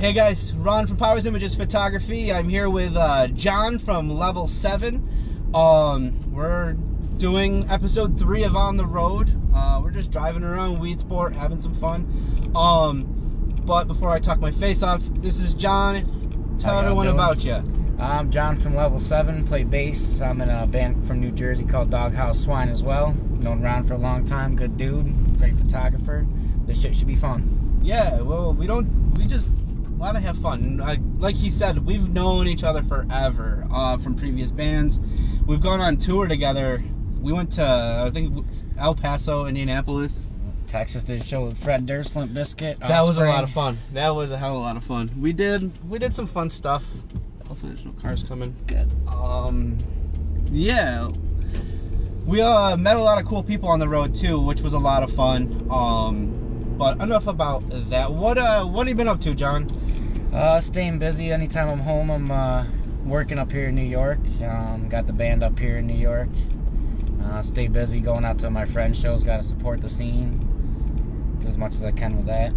Hey guys, Ron from Powers Images Photography. I'm here with John from Level 7. We're doing episode 3 of On the Road. We're just driving around Weedsport, having some fun. But before I talk my face off, this is John. Tell everyone about you. I'm John from Level 7, play bass. I'm in a band from New Jersey called Doghouse Swine as well. Known Ron for a long time, good dude, great photographer. This shit should be fun. Yeah, well, we just want to have fun. Like he said, we've known each other forever from previous bands. We've gone on tour together. We went to, I think, El Paso, Indianapolis. Texas did a show with Fred Durst, Limp Bizkit. That was a lot of fun. That was a hell of a lot of fun. We did some fun stuff. Hopefully there's no cars coming. Good. Yeah. We met a lot of cool people on the road too, which was a lot of fun. But enough about that. What have you been up to, John? Staying busy. Anytime I'm home, I'm working up here in New York. Got the band up here in New York. Stay busy, going out to my friends' shows. Got to support the scene. Do as much as I can with that.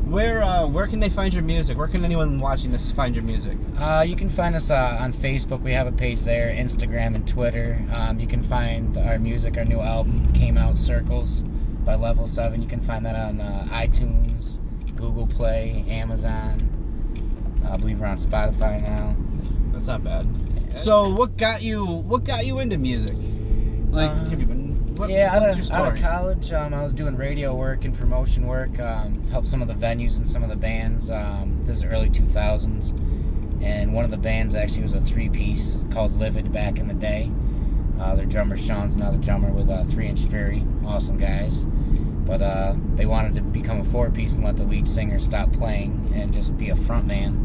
Where can they find your music? Where can anyone watching this find your music? You can find us on Facebook. We have a page there, Instagram and Twitter. You can find our music. Our new album came out, Circles, by Level 7. You can find that on iTunes, Google Play, Amazon. I believe we're on Spotify now. That's not bad. So what got you into music? Like, have you been? Out of college, I was doing radio work and promotion work. Helped some of the venues and some of the bands. This is the early 2000s, and one of the bands actually was a 3-piece called Livid back in the day. Their drummer Sean's now the drummer with 3-Inch Fury. Awesome guys. But they wanted to become a 4-piece and let the lead singer stop playing and just be a front man.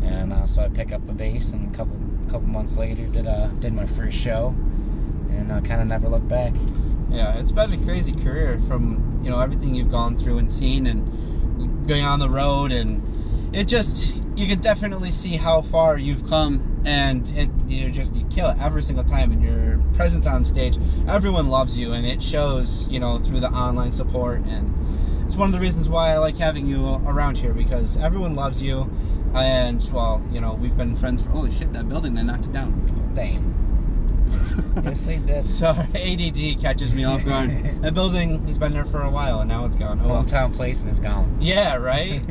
And so I picked up the bass, and a couple months later did my first show. And kind of never looked back. Yeah, it's been a crazy career from, everything you've gone through and seen and going on the road, and you can definitely see how far you've come, and you kill it every single time in your presence on stage. Everyone loves you, and it shows, through the online support, and it's one of the reasons why I like having you around here, because everyone loves you, and, well, we've been friends for, holy shit, that building, they knocked it down. Damn. Yes, they did. Sorry, ADD catches me off guard. That building has been there for a while, and now it's gone. Oh, hometown place, and it's gone. Yeah, right?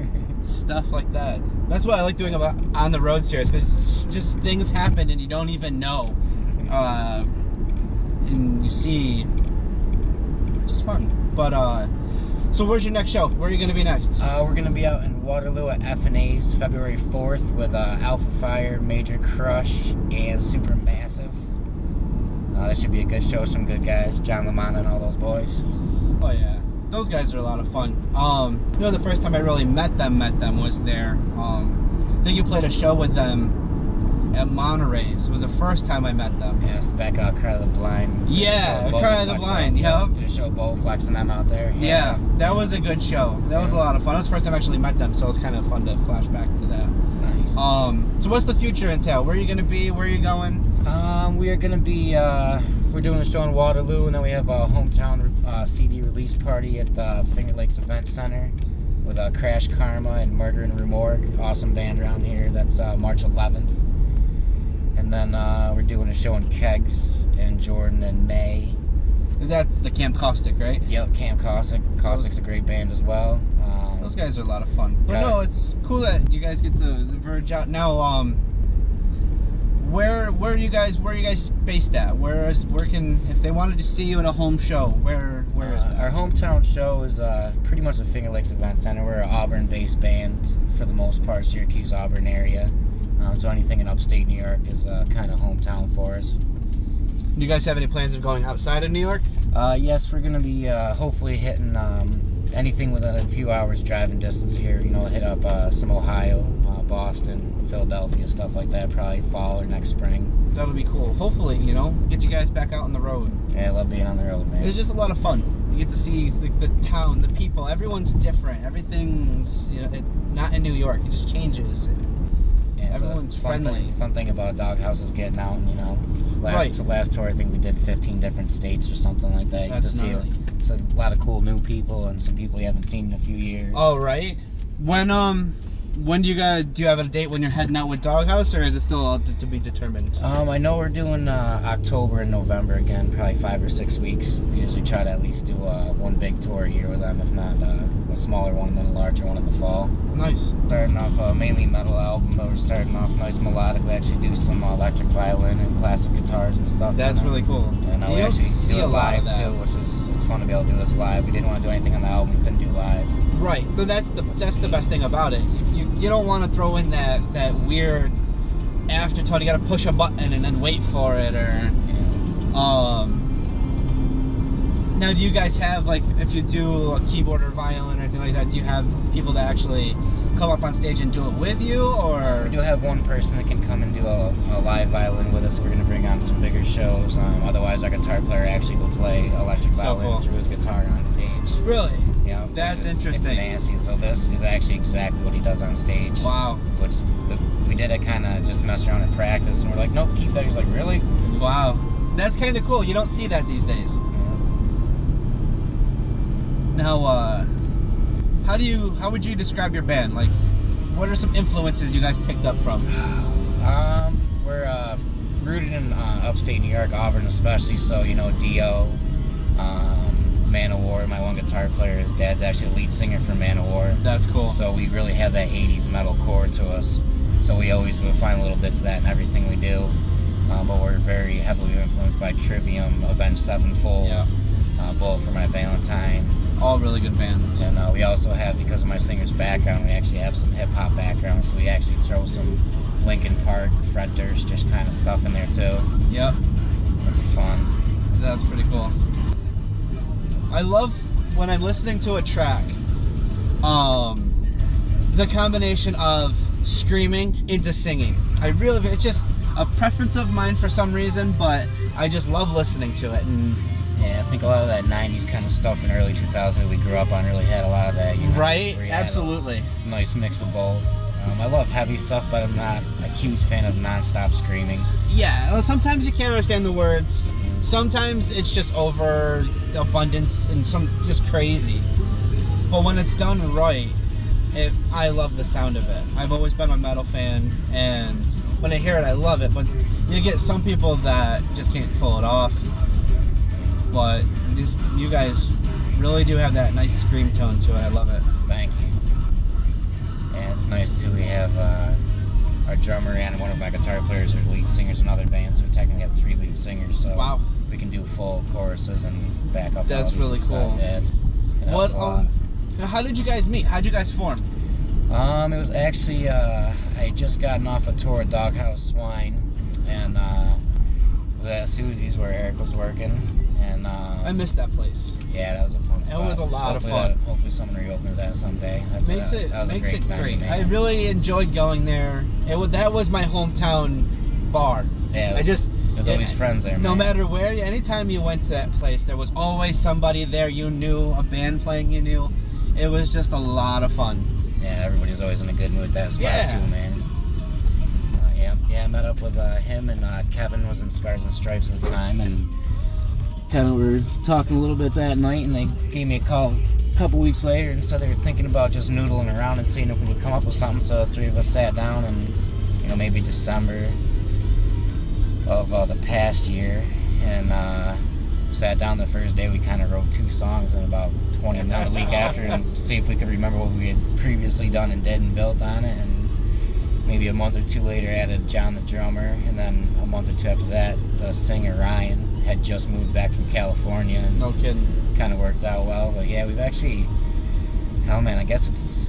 Stuff like that. That's what I like doing about on the road series, because just things happen and you don't even know. And you see, it's just fun. But, so where's your next show? Where are you going to be next? We're going to be out in Waterloo at F&A's February 4th with Alpha Fire, Major Crush, and Supermassive. That should be a good show. Some good guys, John Lamont and all those boys. Oh yeah, those guys are a lot of fun. The first time I really met them was there. I think you played a show with them at Monterey's. It was the first time I met them. Yeah, it's back out Cry of the Blind. Yeah, Cry of the Blind. Yep. Did a show Bo Flex and them out there. Yeah, that was a good show. That was a lot of fun. That was the first time I actually met them, so it was kind of fun to flash back to that. Nice. So what's the future entail? Where are you going to be? Where are you going? We are going to be, we're doing a show in Waterloo, and then we have a hometown CD release party at the Finger Lakes Event Center with Crash Karma and Murder and Remorque. Awesome band around here. That's March 11th. And then we're doing a show in Kegs in Jordan in May. That's the Camp Caustic, right? Yep, Camp Caustic. Caustic's a great band as well. Those guys are a lot of fun. But no, it's cool that you guys get to verge out. Now, where are you guys based at? If they wanted to see you in a home show, where is that? Our hometown show is pretty much the Finger Lakes Event Center. We're an Auburn-based band for the most part, Syracuse, Auburn area. So anything in upstate New York is kind of hometown for us. Do you guys have any plans of going outside of New York? Yes, we're going to be hopefully hitting anything within a few hours driving distance here. Hit up some Ohio, Boston, Philadelphia, stuff like that, probably fall or next spring. That'll be cool. Hopefully, get you guys back out on the road. Yeah, I love being on the road, man. It's just a lot of fun. You get to see the town, the people. Everyone's different. Everything's, not in New York. It just changes. Yeah, everyone's friendly. Fun thing about Doghouse is getting out and, last tour, I think we did 15 different states or something like that. You get to see it's a lot of cool new people and some people you haven't seen in a few years. Oh, right. When When do you have a date when you're heading out with Doghouse, or is it still to be determined? I know we're doing October and November again, probably 5 or 6 weeks. We usually try to at least do one big tour a year with them, if not a smaller one and then a larger one in the fall. Nice. Starting off mainly metal album, but we're starting off nice melodic. We actually do some electric violin and classic guitars and stuff. That's really cool. And we actually do it live too, which is it's fun to be able to do this live. We didn't want to do anything on the album, we couldn't do live. Right, but that's the best thing about it. If you don't want to throw in that weird afterthought. You got to push a button and then wait for it, or Now, do you guys have, like, if you do a keyboard or violin or anything like that, do you have people that actually come up on stage and do it with you, or? We do have one person that can come and do a live violin with us. We're going to bring on some bigger shows. Otherwise, our guitar player actually will play electric violin through his guitar on stage. Really? Yeah. That's interesting. It's nasty. So this is actually exactly what he does on stage. Wow. We did it kind of just mess around in practice, and we're like, nope, keep that. He's like, really? Wow. That's kind of cool. You don't see that these days. Now, how would you describe your band? Like, what are some influences you guys picked up from? We're rooted in upstate New York, Auburn especially, so, you know, Dio, Man of War. My one guitar player, his dad's actually the lead singer for Man of War. That's cool. So we really have that 80s metal core to us. So we always will find little bits of that in everything we do. But we're very heavily influenced by Trivium, Avenged Sevenfold, Bullet for My Valentine. All really good bands. And we also have, because of my singer's background, we actually have some hip-hop background, so we actually throw some Linkin Park, Fred Durst, just kind of stuff in there too. Yep. Which is fun. That's pretty cool. I love when I'm listening to a track, the combination of screaming into singing. It's just a preference of mine for some reason, but I just love listening to it. And yeah, I think a lot of that 90s kind of stuff in early 2000s we grew up on really had a lot of that. You know, right? Absolutely. Nice mix of both. I love heavy stuff, but I'm not a huge fan of non-stop screaming. Yeah, sometimes you can't understand the words. Sometimes it's just over abundance and some just crazy. But when it's done right, I love the sound of it. I've always been a metal fan, and when I hear it, I love it. But you get some people that just can't pull it off. But you guys really do have that nice scream tone to it. I love it. Thank you. And it's nice too. We have our drummer and one of my guitar players are lead singers in other bands. So we technically have 3 lead singers. So wow. We can do full choruses and back up. That's really cool. Yeah, how did you guys meet? How did you guys form? It was actually I had just gotten off a tour at Doghouse Swine, and was at Susie's where Eric was working. And I missed that place. Yeah, that was a fun spot. It was a lot of fun. Hopefully someone reopens that someday. Makes it great. I really enjoyed going there. That was my hometown bar. Yeah, there's always friends there, man. No matter where, anytime you went to that place, there was always somebody there you knew, a band playing you knew. It was just a lot of fun. Yeah, everybody's always in a good mood at that spot too, man. I met up with him, and Kevin was in Scars and Stripes at the time, and kind of were talking a little bit that night, and they gave me a call a couple weeks later and said they were thinking about just noodling around and seeing if we would come up with something. So the 3 of us sat down, and maybe December of the past year, and sat down the first day. We kind of wrote 2 songs, and about 20 of them the week after, and see if we could remember what we had previously done and did and built on it. And maybe a month or 2 later added John the drummer, and then a month or 2 after that the singer Ryan had just moved back from California, and no kidding, kind of worked out well. But yeah, we've actually, hell man, I guess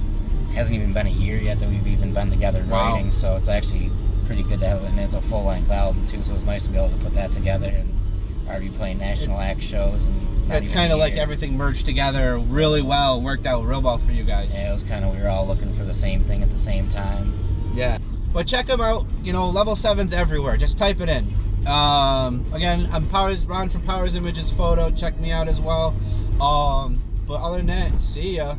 hasn't even been a year yet that we've even been together writing. So it's actually pretty good to have it, and it's a full-length album too, so it's nice to be able to put that together and already playing national act shows. And it's kind of like everything merged together really well, worked out real well for you guys. Yeah, it was kind of, we were all looking for the same thing at the same time. Yeah, but check them out. Level 7's everywhere. Just type it in. Again, I'm Ron from Powers Images Photo. Check me out as well. But other than that, see ya.